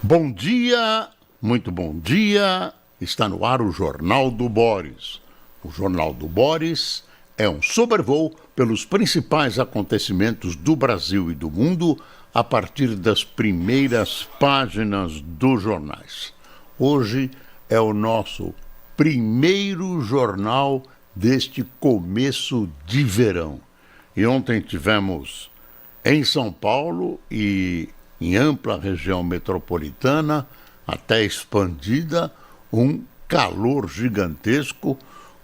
Bom dia, muito bom dia. Está no ar o Jornal do Boris. O Jornal do Boris é um sobrevoo pelos principais acontecimentos do Brasil e do mundo a partir das primeiras páginas dos jornais. Hoje é o nosso primeiro jornal deste começo de verão. E ontem tivemos em São Paulo e em ampla região metropolitana, até expandida, um calor gigantesco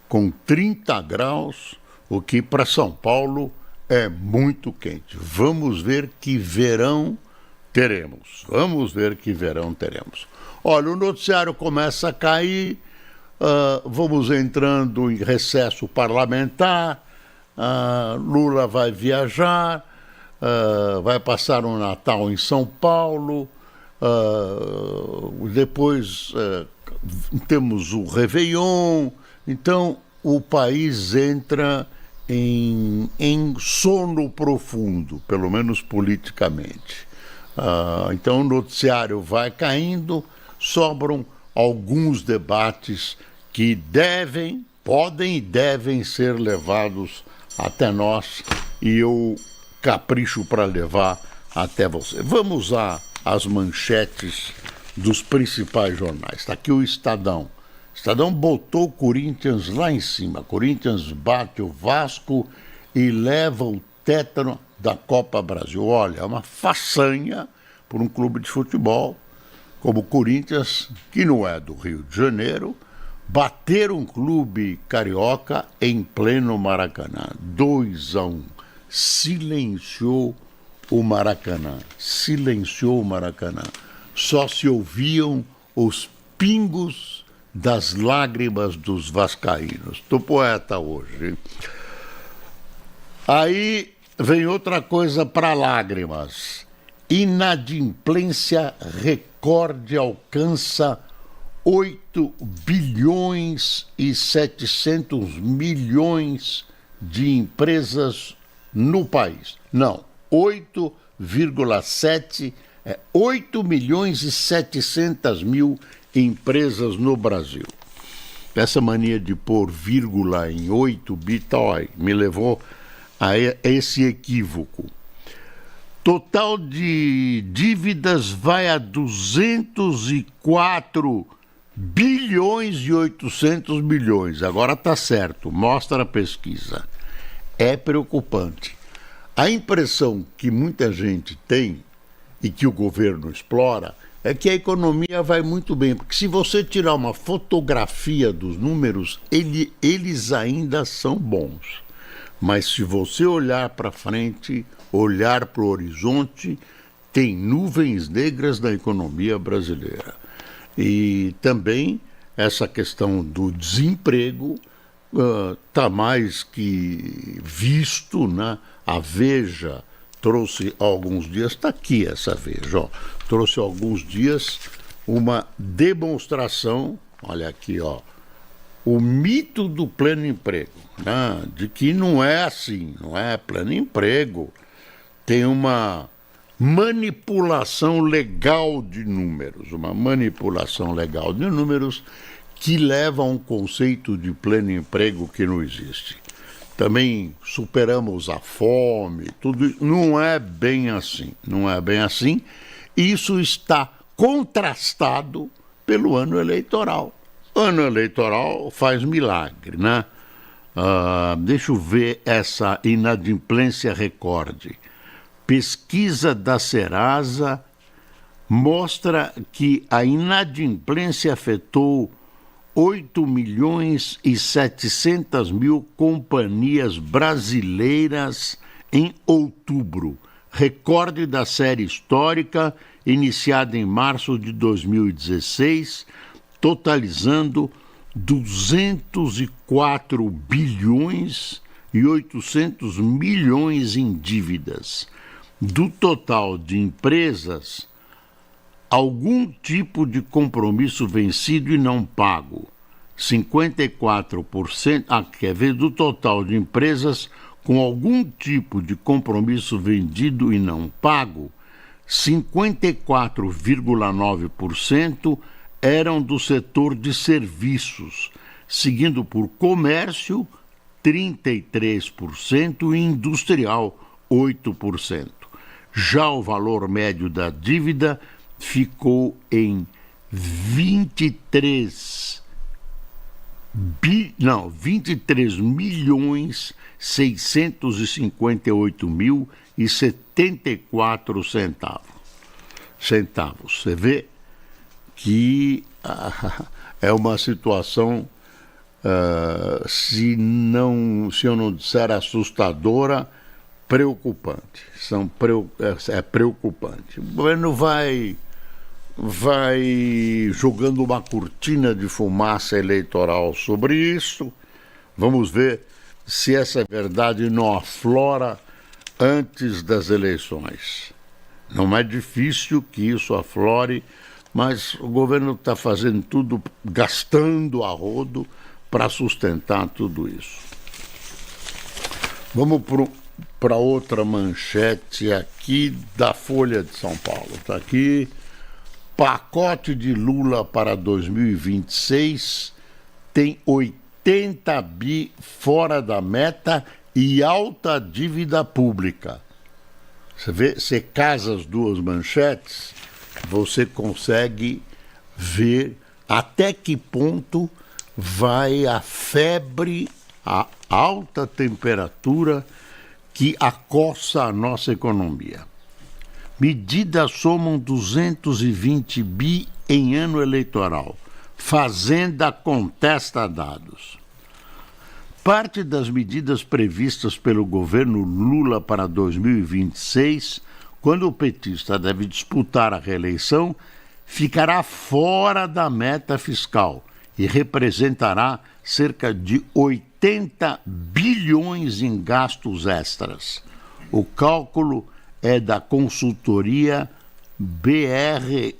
com 30 graus, o que para São Paulo é muito quente. Vamos ver que verão teremos. Olha, o noticiário começa a cair, vamos entrando em recesso parlamentar, Lula vai viajar, vai passar um Natal em São Paulo, depois temos o Réveillon, então o país entra em sono profundo, pelo menos politicamente. Então o noticiário vai caindo, sobram alguns debates que podem e devem ser levados até nós, e eu capricho para levar até você. Vamos às manchetes dos principais jornais. Está aqui o Estadão. O Estadão botou o Corinthians lá em cima. Corinthians bate o Vasco e leva o tétano da Copa Brasil. Olha, é uma façanha por um clube de futebol como o Corinthians, que não é do Rio de Janeiro, bater um clube carioca em pleno Maracanã. 2-1. Silenciou o Maracanã. Só se ouviam os pingos das lágrimas dos vascaínos. Estou poeta hoje, hein? Aí vem outra coisa para lágrimas. Inadimplência recorde alcança 8 bilhões e 700 milhões de empresas no país. Não, 8,7, 8 milhões e 700 mil empresas no Brasil. Essa mania de pôr vírgula em 8 me levou a esse equívoco. Total de dívidas vai a 204 bilhões e 800 milhões. Agora está certo, mostra a pesquisa. É preocupante. A impressão que muita gente tem e que o governo explora é que a economia vai muito bem, porque se você tirar uma fotografia dos números, eles ainda são bons. Mas se você olhar para frente, olhar para o horizonte, tem nuvens negras na economia brasileira. E também essa questão do desemprego está mais que visto, né? A Veja trouxe há alguns dias, está aqui essa Veja, trouxe há alguns dias uma demonstração, olha aqui, o mito do pleno emprego, né? De que não é assim, não é pleno emprego, tem uma manipulação legal de números, que leva a um conceito de pleno emprego que não existe. Também superamos a fome, tudo não é bem assim. Isso está contrastado pelo ano eleitoral. O ano eleitoral faz milagre, né? Deixa eu ver essa inadimplência recorde. Pesquisa da Serasa mostra que a inadimplência afetou 8 milhões e 700 mil companhias brasileiras em outubro, recorde da série histórica iniciada em março de 2016, totalizando 204 bilhões e 800 milhões em dívidas. Do total de empresas, algum tipo de compromisso vencido e não pago, 54%, do total de empresas com algum tipo de compromisso vendido e não pago, 54,9% eram do setor de serviços, seguindo por comércio, 33% e industrial, 8%. Já o valor médio da dívida ficou em 23.658.074 centavos. Você vê que é uma situação, se eu não disser assustadora, preocupante. É preocupante. O governo vai jogando uma cortina de fumaça eleitoral sobre isso. Vamos ver se essa verdade não aflora antes das eleições. Não é difícil que isso aflore, mas o governo está fazendo tudo, gastando a rodo para sustentar tudo isso. Vamos para outra manchete aqui da Folha de São Paulo. Está aqui: pacote de Lula para 2026 tem 80 bi fora da meta e alta dívida pública. Você vê, você casa as duas manchetes, você consegue ver até que ponto vai a febre, a alta temperatura que acossa a nossa economia. Medidas somam 220 bi em ano eleitoral. Fazenda contesta dados. Parte das medidas previstas pelo governo Lula para 2026, quando o petista deve disputar a reeleição, ficará fora da meta fiscal e representará cerca de 80 bilhões em gastos extras. O cálculo é da consultoria BRCG.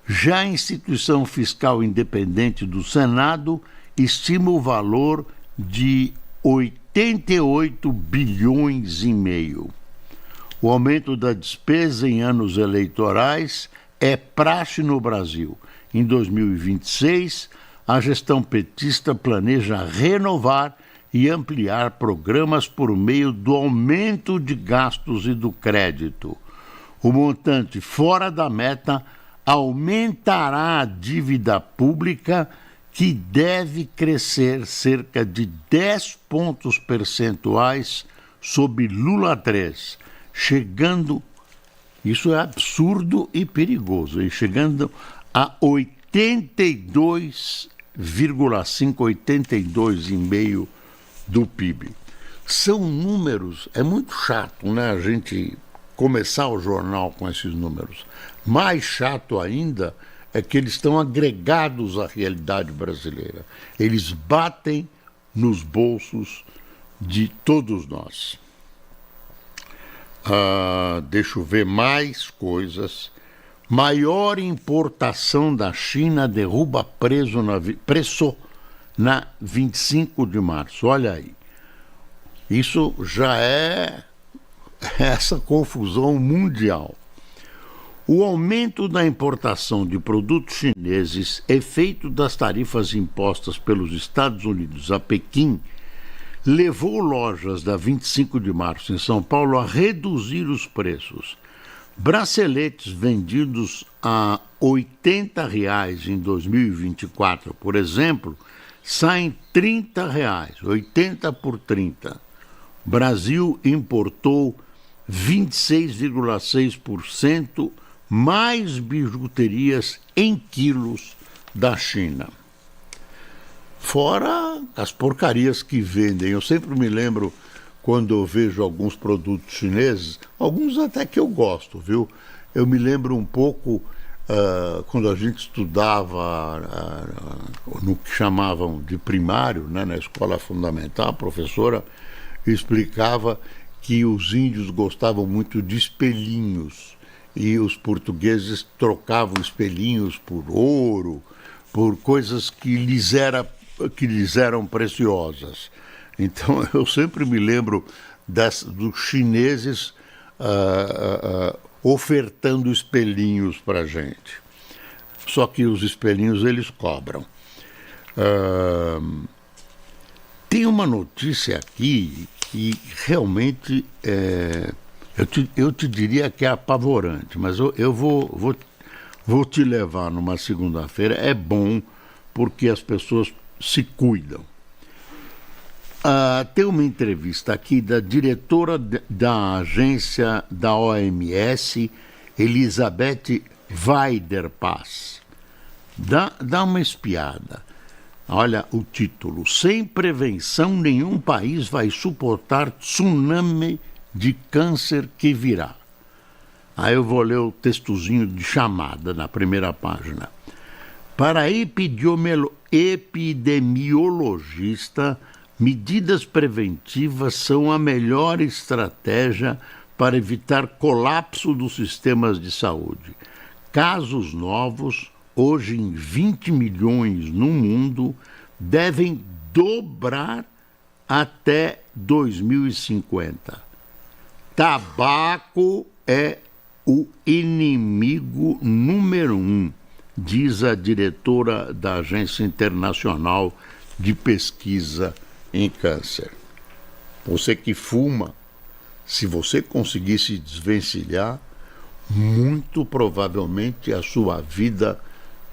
Já a instituição fiscal independente do Senado estima o valor de 88 bilhões e meio. O aumento da despesa em anos eleitorais é praxe no Brasil. Em 2026, a gestão petista planeja renovar e ampliar programas por meio do aumento de gastos e do crédito. O montante fora da meta aumentará a dívida pública, que deve crescer cerca de 10 pontos percentuais sob Lula III, chegando, isso é absurdo e perigoso, chegando a 82,5, 82,5% do PIB. São números, é muito chato, né, a gente começar o jornal com esses números. Mais chato ainda é que eles estão agregados à realidade brasileira. Eles batem nos bolsos de todos nós. Deixa eu ver mais coisas. Maior importação da China derruba preço na 25 de março. Olha aí. Isso já é essa confusão mundial. O aumento da importação de produtos chineses, efeito das tarifas impostas pelos Estados Unidos a Pequim, levou lojas da 25 de março em São Paulo a reduzir os preços. Braceletes vendidos a R$ 80 em 2024, por exemplo, saem R$ 30, 80 por 30. Brasil importou 26,6% mais bijuterias em quilos da China. Fora as porcarias que vendem. Eu sempre me lembro, quando eu vejo alguns produtos chineses, alguns até que eu gosto, viu? Eu me lembro um pouco quando a gente estudava no que chamavam de primário, né, na escola fundamental, a professora explicava que os índios gostavam muito de espelhinhos e os portugueses trocavam espelhinhos por ouro, por coisas que lhes eram preciosas. Então eu sempre me lembro dos chineses ofertando espelhinhos para a gente. Só que os espelhinhos eles cobram. Tem uma notícia aqui que realmente eu te diria que é apavorante, mas eu vou te levar numa segunda-feira. É bom porque as pessoas se cuidam. Tem uma entrevista aqui da diretora da agência da OMS, Elisabeth Weiderpass. Dá uma espiada. Olha o título: sem prevenção, nenhum país vai suportar tsunami de câncer que virá. Aí eu vou ler o textozinho de chamada na primeira página. Para a epidemiologista, medidas preventivas são a melhor estratégia para evitar colapso dos sistemas de saúde. Casos novos, hoje em 20 milhões no mundo, devem dobrar até 2050. Tabaco é o inimigo número 1, diz a diretora da Agência Internacional de Pesquisa em Câncer. Você que fuma, se você conseguir se desvencilhar, muito provavelmente a sua vida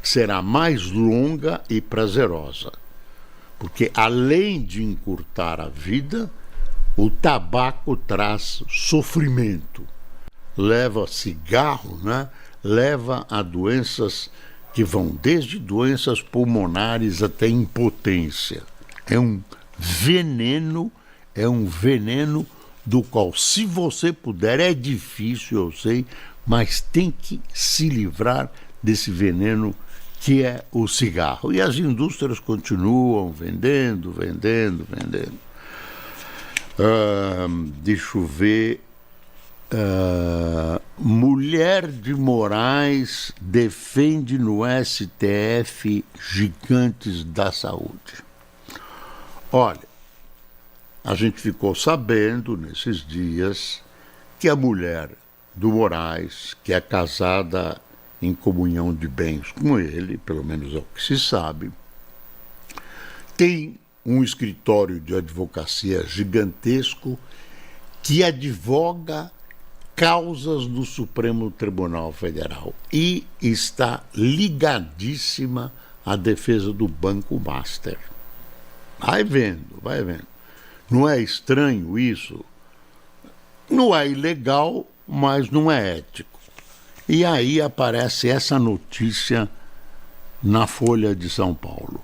será mais longa e prazerosa. Porque além de encurtar a vida, o tabaco traz sofrimento. Leva cigarro, né? Leva a doenças que vão desde doenças pulmonares até impotência. É um veneno do qual, se você puder, é difícil, eu sei, mas tem que se livrar desse veneno que é o cigarro. E as indústrias continuam vendendo. Deixa eu ver. Mulher de Moraes defende no STF gigantes da saúde. Olha, a gente ficou sabendo nesses dias que a mulher do Moraes, que é casada em comunhão de bens com ele, pelo menos é o que se sabe, tem um escritório de advocacia gigantesco que advoga causas do Supremo Tribunal Federal e está ligadíssima à defesa do Banco Master. Vai vendo. Não é estranho isso? Não é ilegal, mas não é ético. E aí aparece essa notícia na Folha de São Paulo.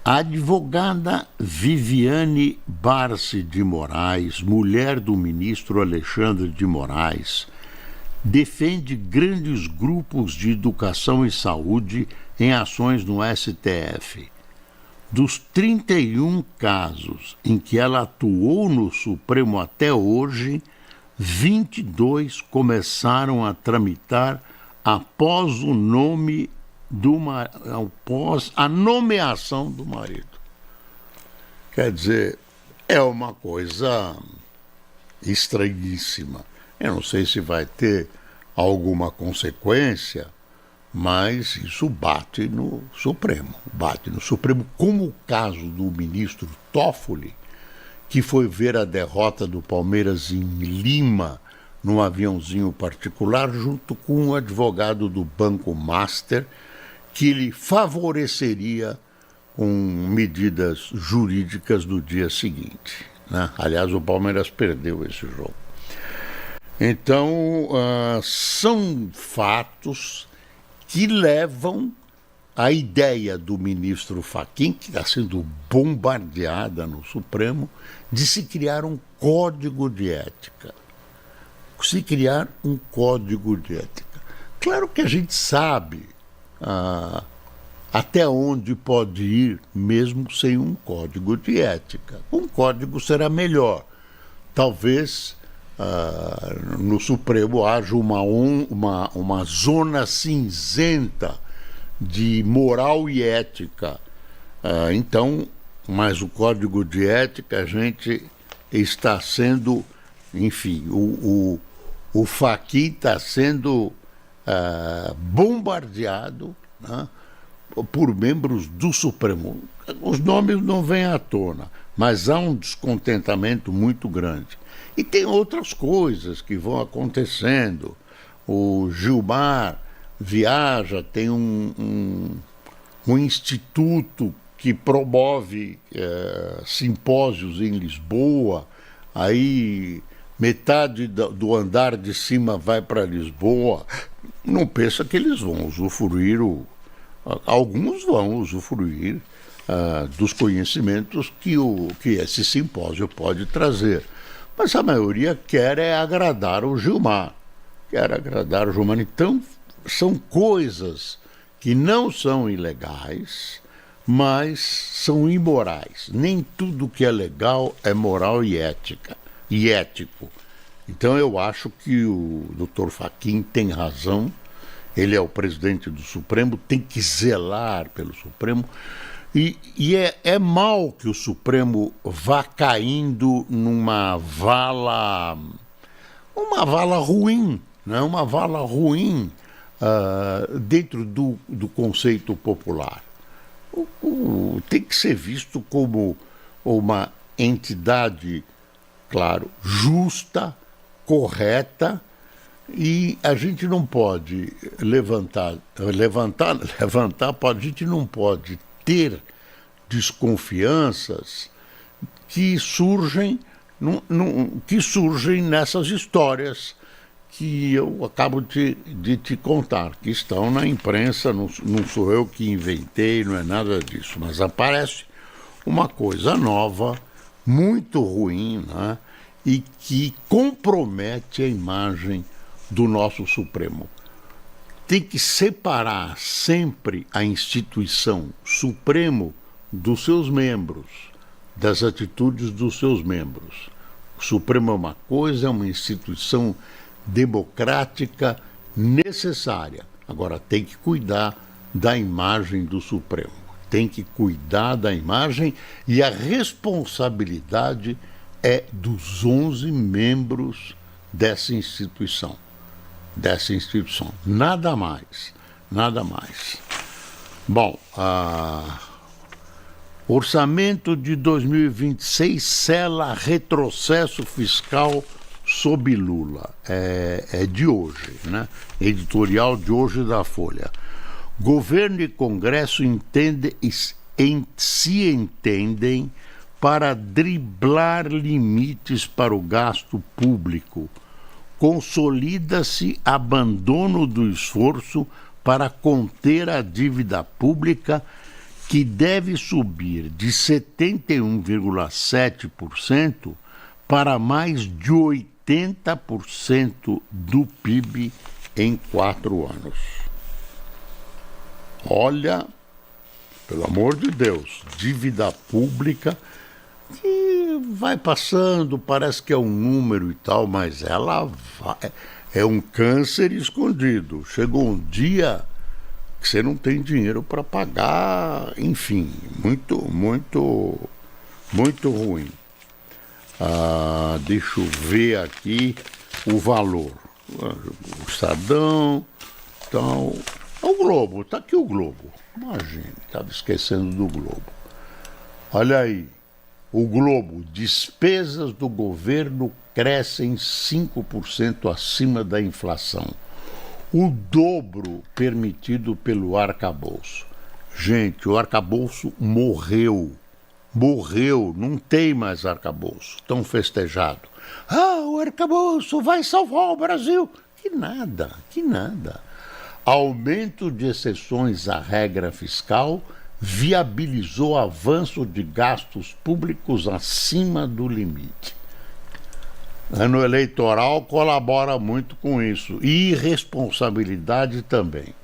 A advogada Viviane Barsi de Moraes, mulher do ministro Alexandre de Moraes, defende grandes grupos de educação e saúde em ações no STF. Dos 31 casos em que ela atuou no Supremo até hoje, 22 começaram a tramitar após a nomeação do marido. Quer dizer, é uma coisa estranhíssima. Eu não sei se vai ter alguma consequência, mas isso bate no Supremo, como o caso do ministro Toffoli, que foi ver a derrota do Palmeiras em Lima, num aviãozinho particular, junto com um advogado do Banco Master, que lhe favoreceria com medidas jurídicas no dia seguinte, né? Aliás, o Palmeiras perdeu esse jogo. Então, são fatos que levam a ideia do ministro Fachin, que está sendo bombardeada no Supremo, de se criar um código de ética. Claro que a gente sabe até onde pode ir mesmo sem um código de ética. Um código será melhor. Talvez no Supremo haja uma zona cinzenta de moral e ética. Então, mas o código de ética a gente está sendo, enfim, o Fachin está sendo bombardeado, né, por membros do Supremo. Os nomes não vêm à tona, mas há um descontentamento muito grande. E tem outras coisas que vão acontecendo. O Gilmar viaja, tem um instituto que promove simpósios em Lisboa, aí metade do andar de cima vai para Lisboa. Não pensa que eles vão usufruir, alguns vão usufruir dos conhecimentos que esse simpósio pode trazer. Mas a maioria quer agradar o Gilmar. Então, são coisas que não são ilegais, mas são imorais. Nem tudo que é legal é moral e ético. Então eu acho que o Dr. Fachin tem razão, ele é o presidente do Supremo, tem que zelar pelo Supremo, e é mal que o Supremo vá caindo numa vala ruim, né? Uma vala ruim dentro do conceito popular. Tem que ser visto como uma entidade, claro, justa, correta, e a gente não pode levantar, a gente não pode ter desconfianças que surgem nessas histórias que eu acabo de te contar, que estão na imprensa, não sou eu que inventei, não é nada disso, mas aparece uma coisa nova, muito ruim, né? E que compromete a imagem do nosso Supremo. Tem que separar sempre a instituição Supremo dos seus membros, das atitudes dos seus membros. O Supremo é uma coisa, é uma instituição democrática necessária. Agora, tem que cuidar da imagem do Supremo. Tem que cuidar da imagem, e a responsabilidade é dos 11 membros dessa instituição. Nada mais. Bom, orçamento de 2026 sela retrocesso fiscal sob Lula. É de hoje, né? Editorial de hoje da Folha. Governo e Congresso se entendem para driblar limites para o gasto público. Consolida-se abandono do esforço para conter a dívida pública, que deve subir de 71,7% para mais de 80% do PIB em 4 anos. Olha, pelo amor de Deus, dívida pública que vai passando, parece que é um número e tal, mas ela é um câncer escondido. Chegou um dia que você não tem dinheiro para pagar, enfim, muito ruim. Deixa eu ver aqui o valor. O Estadão, então, o Globo, está aqui o Globo. Imagine, estava esquecendo do Globo. Olha aí, o Globo, despesas do governo crescem 5% acima da inflação. O dobro permitido pelo arcabouço. Gente, o arcabouço morreu, não tem mais arcabouço, tão festejado. O arcabouço vai salvar o Brasil. Que nada. Aumento de exceções à regra fiscal viabilizou avanço de gastos públicos acima do limite. Ano eleitoral colabora muito com isso, e irresponsabilidade também.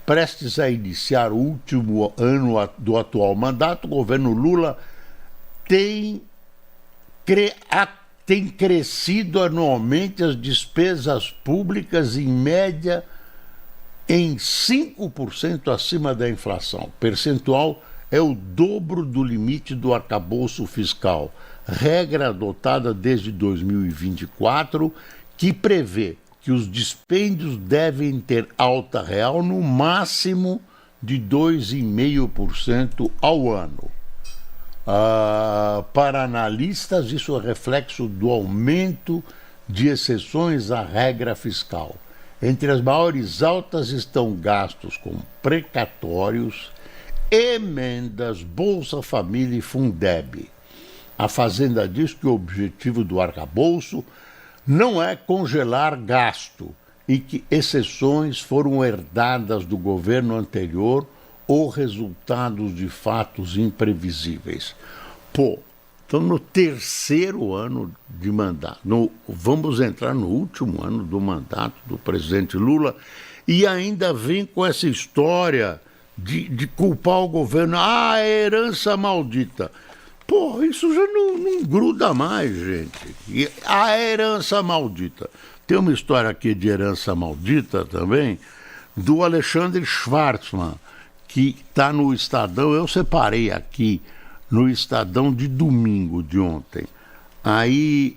Prestes a iniciar o último ano do atual mandato, o governo Lula tem crescido anualmente as despesas públicas em média em 5% acima da inflação. O percentual é o dobro do limite do arcabouço fiscal. regra adotada desde 2024, que prevê que os dispêndios devem ter alta real no máximo de 2,5% ao ano. Para analistas, isso é reflexo do aumento de exceções à regra fiscal. Entre as maiores altas estão gastos com precatórios, emendas, Bolsa Família e Fundeb. A Fazenda diz que o objetivo do arcabouço não é congelar gasto e que exceções foram herdadas do governo anterior ou resultados de fatos imprevisíveis. Estamos no terceiro ano de mandato. Vamos entrar no último ano do mandato do presidente Lula e ainda vem com essa história de culpar o governo. A herança maldita. Isso já não gruda mais, gente. E a herança maldita. Tem uma história aqui de herança maldita também, do Alexandre Schwartzman, que está no Estadão. Eu separei aqui no Estadão de domingo de ontem. Aí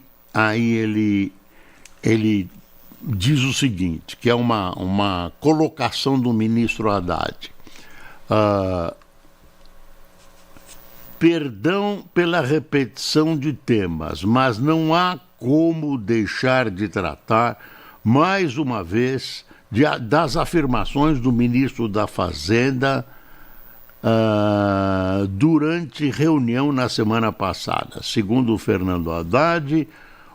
ele diz o seguinte, que é uma colocação do ministro Haddad. Perdão pela repetição de temas, mas não há como deixar de tratar, mais uma vez, das afirmações do ministro da Fazenda durante reunião na semana passada. Segundo o Fernando Haddad,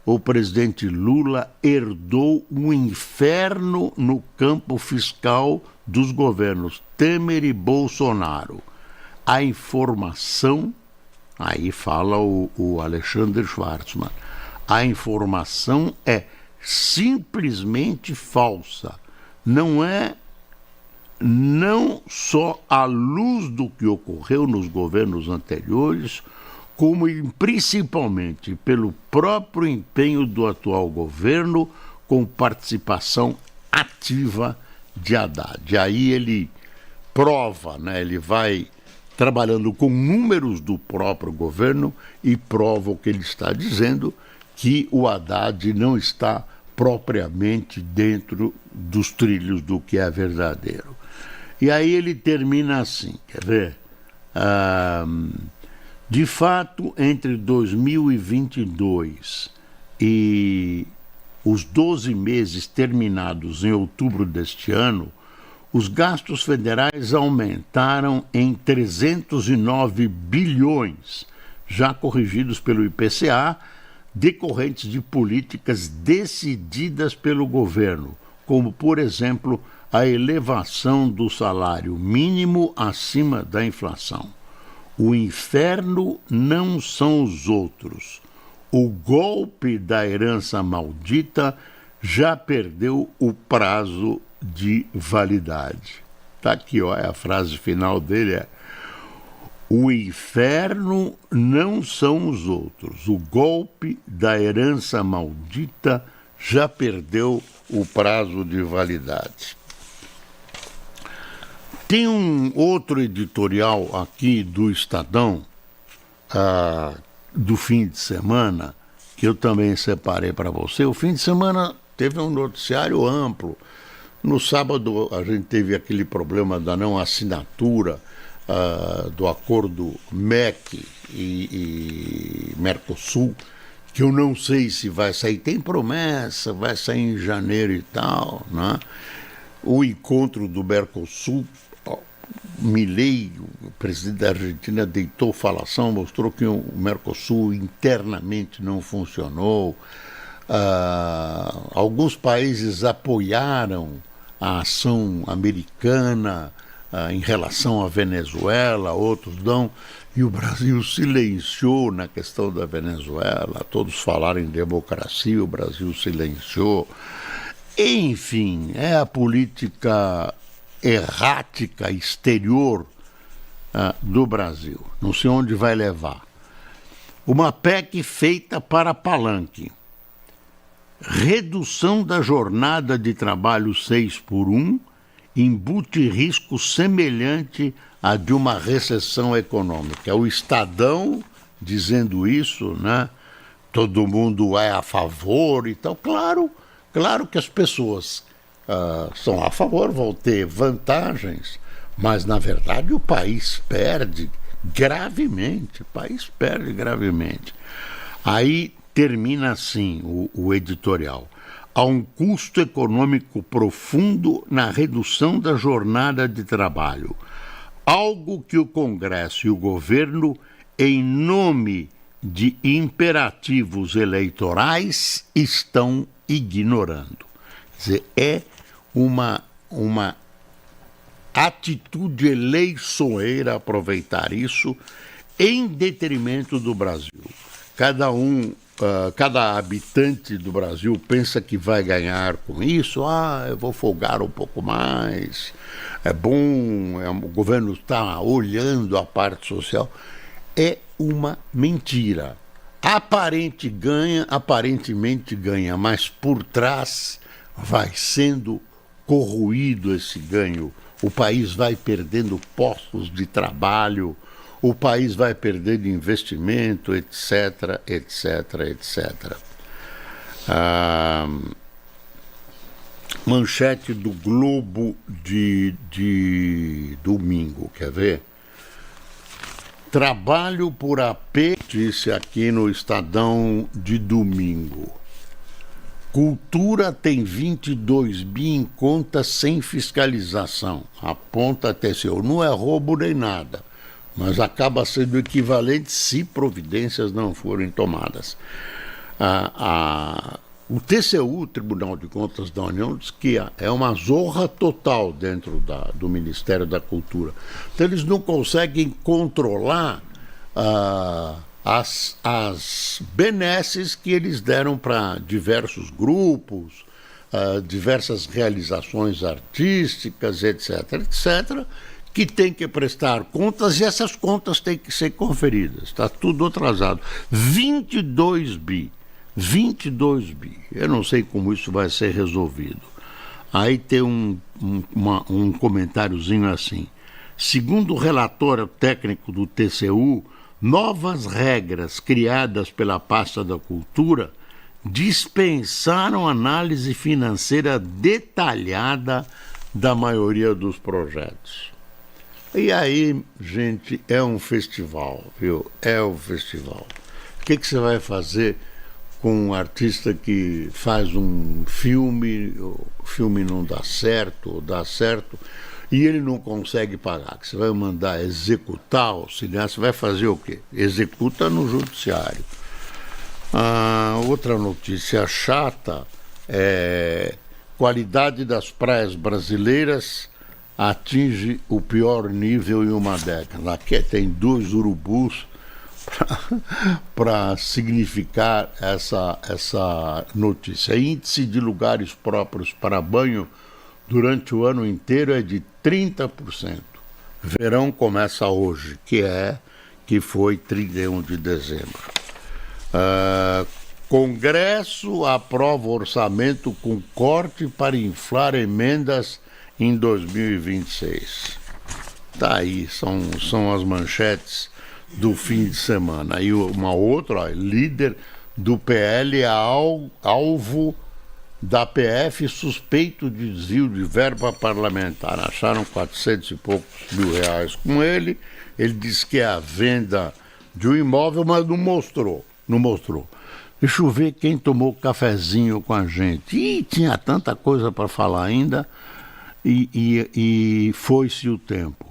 o presidente Lula herdou um inferno no campo fiscal dos governos Temer e Bolsonaro. A informação, aí fala o Alexandre Schwartzman, a informação é simplesmente falsa. Não só à luz do que ocorreu nos governos anteriores, como principalmente pelo próprio empenho do atual governo com participação ativa de Haddad. E aí ele prova, ele vai trabalhando com números do próprio governo e prova o que ele está dizendo, que o Haddad não está propriamente dentro dos trilhos do que é verdadeiro. E aí ele termina assim, quer ver? De fato, entre 2022 e os 12 meses terminados em outubro deste ano, os gastos federais aumentaram em 309 bilhões, já corrigidos pelo IPCA, decorrentes de políticas decididas pelo governo, como, por exemplo, a elevação do salário mínimo acima da inflação. O inferno não são os outros. O golpe da herança maldita já perdeu o prazo de validade. Está aqui, a frase final dele o inferno não são os outros. O golpe da herança maldita já perdeu o prazo de validade. Tem um outro editorial aqui do Estadão, do fim de semana, que eu também separei para você. O fim de semana teve um noticiário amplo. No sábado a gente teve aquele problema da não assinatura do acordo MEC e Mercosul, que eu não sei se vai sair. Tem promessa, vai sair em janeiro e tal, né? O encontro do Mercosul, Milei, o presidente da Argentina, deitou falação, mostrou que o Mercosul internamente não funcionou. Alguns países apoiaram a ação americana em relação à Venezuela, outros não, e o Brasil silenciou na questão da Venezuela. Todos falaram em democracia, o Brasil silenciou. Enfim, é a política errática exterior do Brasil. Não sei onde vai levar. Uma PEC feita para palanque. Redução da jornada de trabalho 6x1 embute risco semelhante à de uma recessão econômica. O Estadão dizendo isso, né? Todo mundo é a favor e tal. Claro que as pessoas são a favor, vão ter vantagens, mas na verdade o país perde gravemente. O país perde gravemente. Aí termina assim o editorial. Há um custo econômico profundo na redução da jornada de trabalho, algo que o Congresso e o governo, em nome de imperativos eleitorais, estão ignorando. Quer dizer, é uma atitude eleiçoeira aproveitar isso em detrimento do Brasil. Cada habitante do Brasil pensa que vai ganhar com isso. Eu vou folgar um pouco mais, é bom, o governo está olhando a parte social. É uma mentira. Aparentemente ganha, mas por trás vai sendo corroído esse ganho. O país vai perdendo postos de trabalho, o país vai perdendo investimento, etc, etc, etc. Manchete do Globo de domingo, quer ver? Trabalho por AP, disse aqui no Estadão de domingo. Cultura tem 22 bi em conta sem fiscalização. Aponta TCU. Não é roubo nem nada, mas acaba sendo equivalente se providências não forem tomadas. O TCU, Tribunal de Contas da União, diz que é uma zorra total dentro do Ministério da Cultura. Então eles não conseguem controlar as benesses que eles deram para diversos grupos, diversas realizações artísticas, etc., etc., que tem que prestar contas, e essas contas têm que ser conferidas. Está tudo atrasado. 22 bi. 22 bi. Eu não sei como isso vai ser resolvido. Aí tem um comentáriozinho assim. Segundo o relatório técnico do TCU, novas regras criadas pela pasta da Cultura dispensaram análise financeira detalhada da maioria dos projetos. E aí, gente, é um festival, viu? É um festival. O que você vai fazer com um artista que faz um filme, o filme não dá certo, ou dá certo, e ele não consegue pagar? Que você vai mandar executar o cineasta, vai fazer o quê? Executa no judiciário. Outra notícia chata é: qualidade das praias brasileiras atinge o pior nível em uma década. Aqui tem 2 urubus para significar essa notícia. Índice de lugares próprios para banho durante o ano inteiro é de 30%. Verão começa hoje, que foi 31 de dezembro. Congresso aprova orçamento com corte para inflar emendas em 2026. Tá aí, são as manchetes do fim de semana. E uma outra, líder do PL é alvo da PF suspeito de desvio de verba parlamentar. Acharam 400 e poucos mil reais com ele. Ele disse que é a venda de um imóvel, mas não mostrou. Deixa eu ver quem tomou cafezinho com a gente. Tinha tanta coisa para falar ainda. E foi-se o tempo.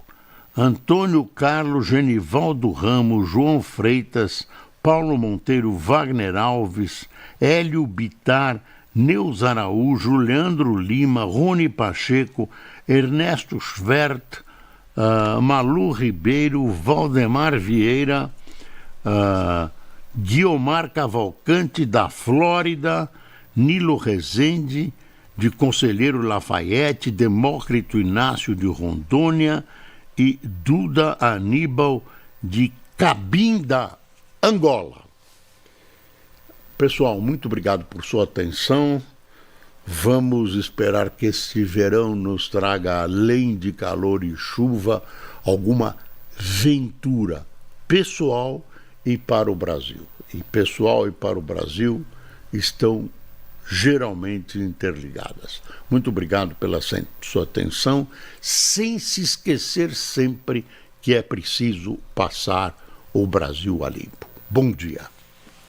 Antônio Carlos, Genivaldo Ramos, João Freitas, Paulo Monteiro, Wagner Alves, Hélio Bittar, Neus Araújo, Leandro Lima, Rony Pacheco, Ernesto Schwert, Malu Ribeiro, Valdemar Vieira, Guiomar Cavalcante, da Flórida, Nilo Rezende, de Conselheiro Lafayette, Demócrito Inácio, de Rondônia, e Duda Aníbal, de Cabinda, Angola. Pessoal, muito obrigado por sua atenção. Vamos esperar que este verão nos traga, além de calor e chuva, alguma ventura pessoal e para o Brasil. E pessoal e para o Brasil estão geralmente interligadas. Muito obrigado pela sua atenção, sem se esquecer sempre que é preciso passar o Brasil a limpo. Bom dia.